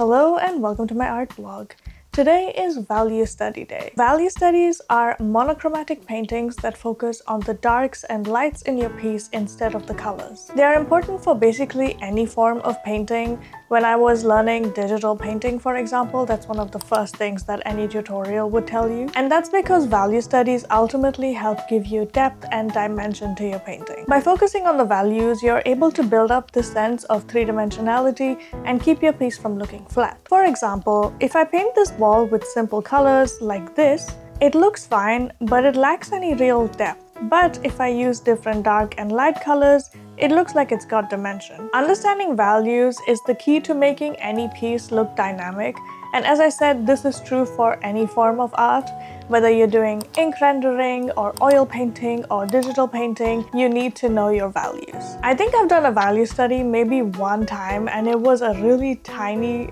Hello and welcome to my art blog. Today is Value Study Day. Value studies are monochromatic paintings that focus on the darks and lights in your piece instead of the colors. They are important for basically any form of painting. When I was learning digital painting, for example, that's one of the first things that any tutorial would tell you. And that's because value studies ultimately help give you depth and dimension to your painting. By focusing on the values, you're able to build up this sense of three-dimensionality and keep your piece from looking flat. For example, if I paint this wall with simple colors like this, it looks fine, but it lacks any real depth. But if I use different dark and light colors, it looks like it's got dimension. Understanding values is the key to making any piece look dynamic. And as I said, this is true for any form of art. Whether you're doing ink rendering or oil painting or digital painting, you need to know your values. I think I've done a value study maybe one time, and it was a really tiny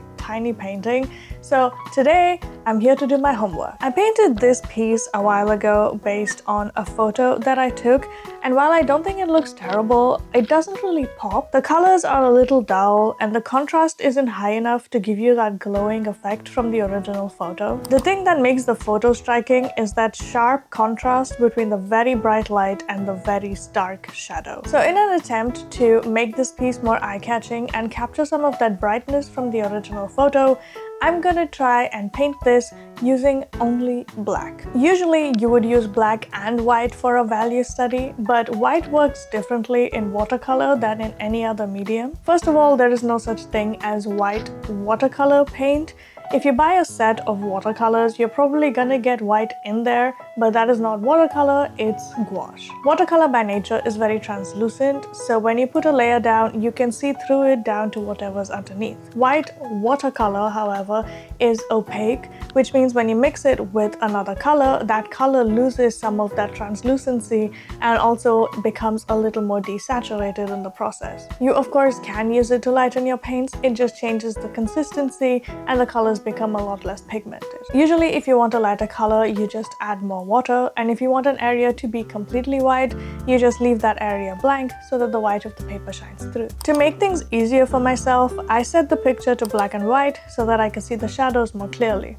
painting. So today I'm here to do my homework. I painted this piece a while ago based on a photo that I took, and while I don't think it looks terrible, it doesn't really pop. The colors are a little dull and the contrast isn't high enough to give you that glowing effect from the original photo. The thing that makes the photo striking is that sharp contrast between the very bright light and the very stark shadow. So in an attempt to make this piece more eye-catching and capture some of that brightness from the original photo, I'm gonna try and paint this using only black. Usually you would use black and white for a value study, but white works differently in watercolor than in any other medium. First of all, there is no such thing as white watercolor paint. If you buy a set of watercolors, you're probably gonna get white in there, but that is not watercolor, it's gouache. Watercolor by nature is very translucent, so when you put a layer down, you can see through it down to whatever's underneath. White watercolor, however, is opaque, which means when you mix it with another color, that color loses some of that translucency and also becomes a little more desaturated in the process. You of course can use it to lighten your paints, it just changes the consistency and the colors become a lot less pigmented. Usually if you want a lighter color, you just add more water, and if you want an area to be completely white, you just leave that area blank so that the white of the paper shines through. To make things easier for myself, I set the picture to black and white so that I can see the shadows more clearly.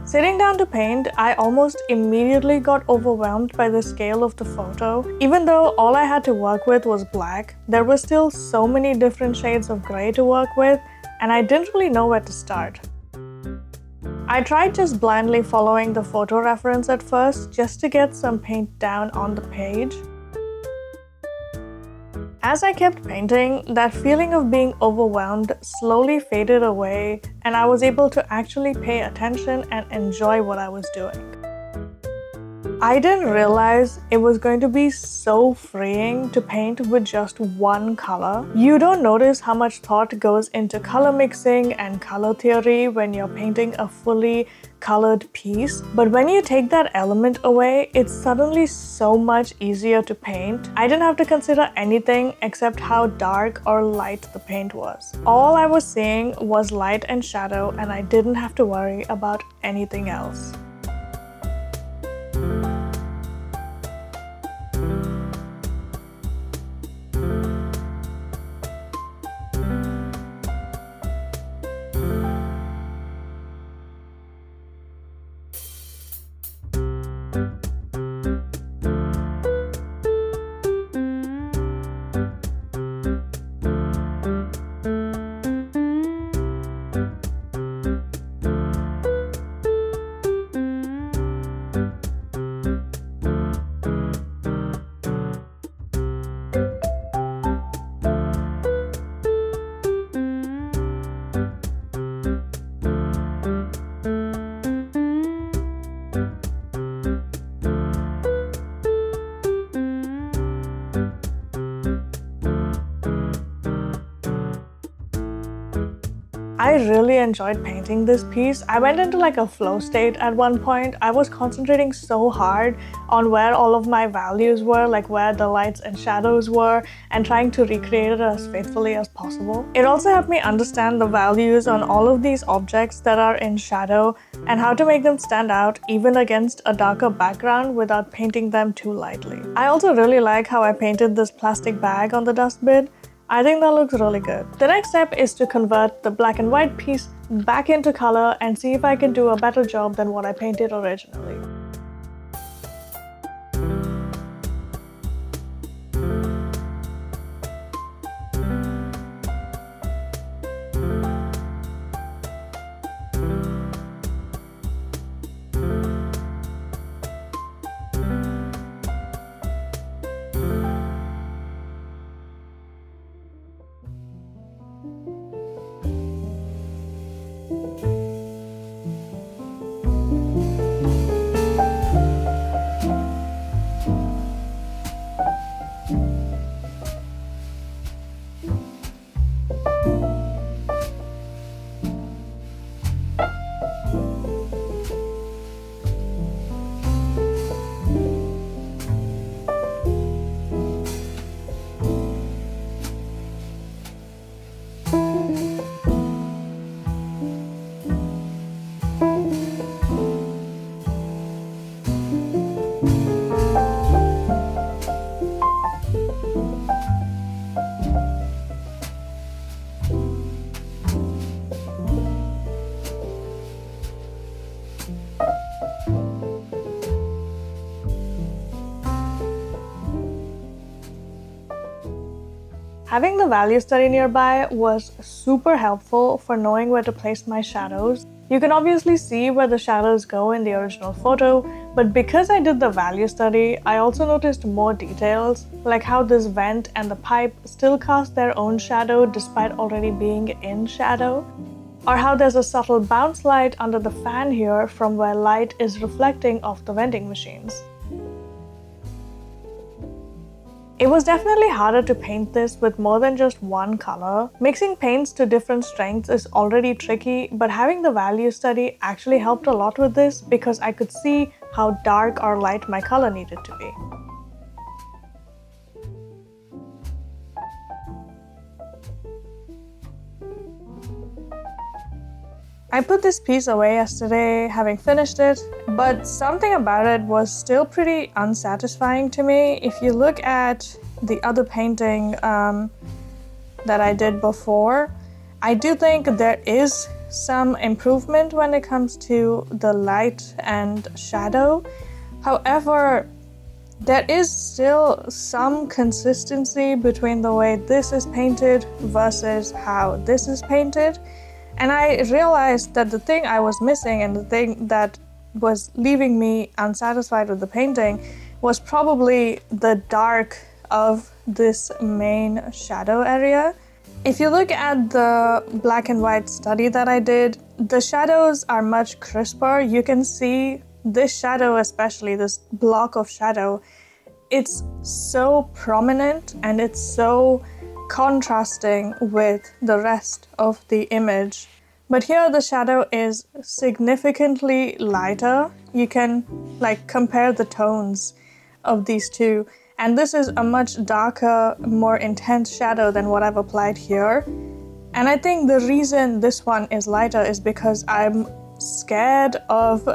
Sitting down to paint, I almost immediately got overwhelmed by the scale of the photo. Even though all I had to work with was black, there were still so many different shades of gray to work with, and I didn't really know where to start. I tried just blindly following the photo reference at first, just to get some paint down on the page. As I kept painting, that feeling of being overwhelmed slowly faded away, and I was able to actually pay attention and enjoy what I was doing. I didn't realize it was going to be so freeing to paint with just one color. You don't notice how much thought goes into color mixing and color theory when you're painting a fully colored piece, but when you take that element away, it's suddenly so much easier to paint. I didn't have to consider anything except how dark or light the paint was. All I was seeing was light and shadow, and I didn't have to worry about anything else. I really enjoyed painting this piece. I went into like a flow state at one point. I was concentrating so hard on where all of my values were, like where the lights and shadows were, and trying to recreate it as faithfully as possible. It also helped me understand the values on all of these objects that are in shadow and how to make them stand out even against a darker background without painting them too lightly. I also really like how I painted this plastic bag on the dustbin. I think that looks really good. The next step is to convert the black and white piece back into color and see if I can do a better job than what I painted originally. Having the value study nearby was super helpful for knowing where to place my shadows. You can obviously see where the shadows go in the original photo, but because I did the value study, I also noticed more details, like how this vent and the pipe still cast their own shadow despite already being in shadow, or how there's a subtle bounce light under the fan here from where light is reflecting off the vending machines. It was definitely harder to paint this with more than just one color. Mixing paints to different strengths is already tricky, but having the value study actually helped a lot with this because I could see how dark or light my color needed to be. I put this piece away yesterday, having finished it, but something about it was still pretty unsatisfying to me. If you look at the other painting that I did before, I do think there is some improvement when it comes to the light and shadow. However, there is still some consistency between the way this is painted versus how this is painted. And I realized that the thing I was missing and the thing that was leaving me unsatisfied with the painting was probably the dark of this main shadow area. If you look at the black and white study that I did, the shadows are much crisper. You can see this shadow, especially this block of shadow, it's so prominent and it's so contrasting with the rest of the image. But here the shadow is significantly lighter. You can compare the tones of these two. And this is a much darker, more intense shadow than what I've applied here. And I think the reason this one is lighter is because I'm scared of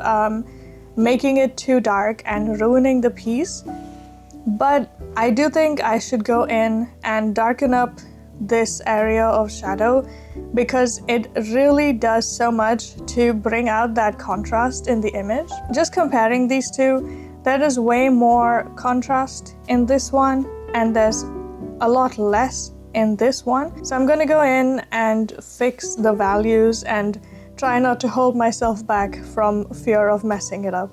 making it too dark and ruining the piece. But I do think I should go in and darken up this area of shadow because it really does so much to bring out that contrast in the image. Just comparing these two, there is way more contrast in this one and there's a lot less in this one. So I'm going to go in and fix the values and try not to hold myself back from fear of messing it up.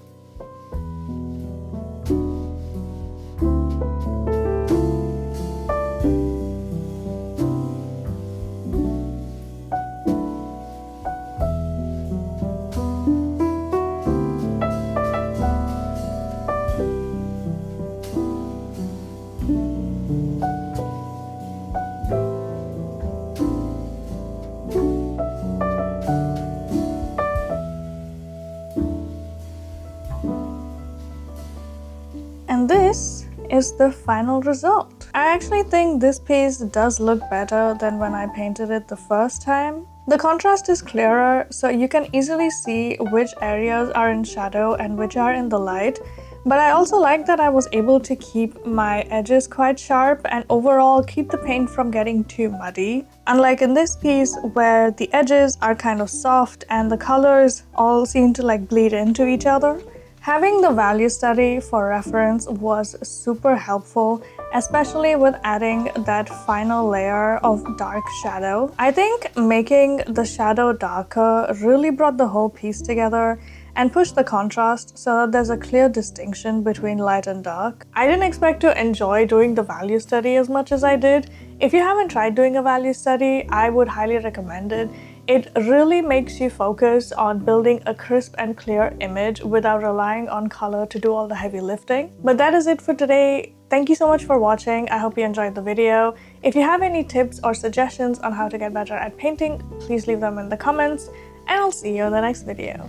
And this is the final result. I actually think this piece does look better than when I painted it the first time. The contrast is clearer, so you can easily see which areas are in shadow and which are in the light. But I also like that I was able to keep my edges quite sharp and overall keep the paint from getting too muddy. Unlike in this piece where the edges are kind of soft and the colors all seem to like bleed into each other. Having the value study for reference was super helpful, especially with adding that final layer of dark shadow. I think making the shadow darker really brought the whole piece together and pushed the contrast so that there's a clear distinction between light and dark. I didn't expect to enjoy doing the value study as much as I did. If you haven't tried doing a value study, I would highly recommend it. It really makes you focus on building a crisp and clear image without relying on color to do all the heavy lifting. But that is it for today. Thank you so much for watching. I hope you enjoyed the video. If you have any tips or suggestions on how to get better at painting, please leave them in the comments, and I'll see you in the next video.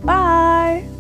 Bye!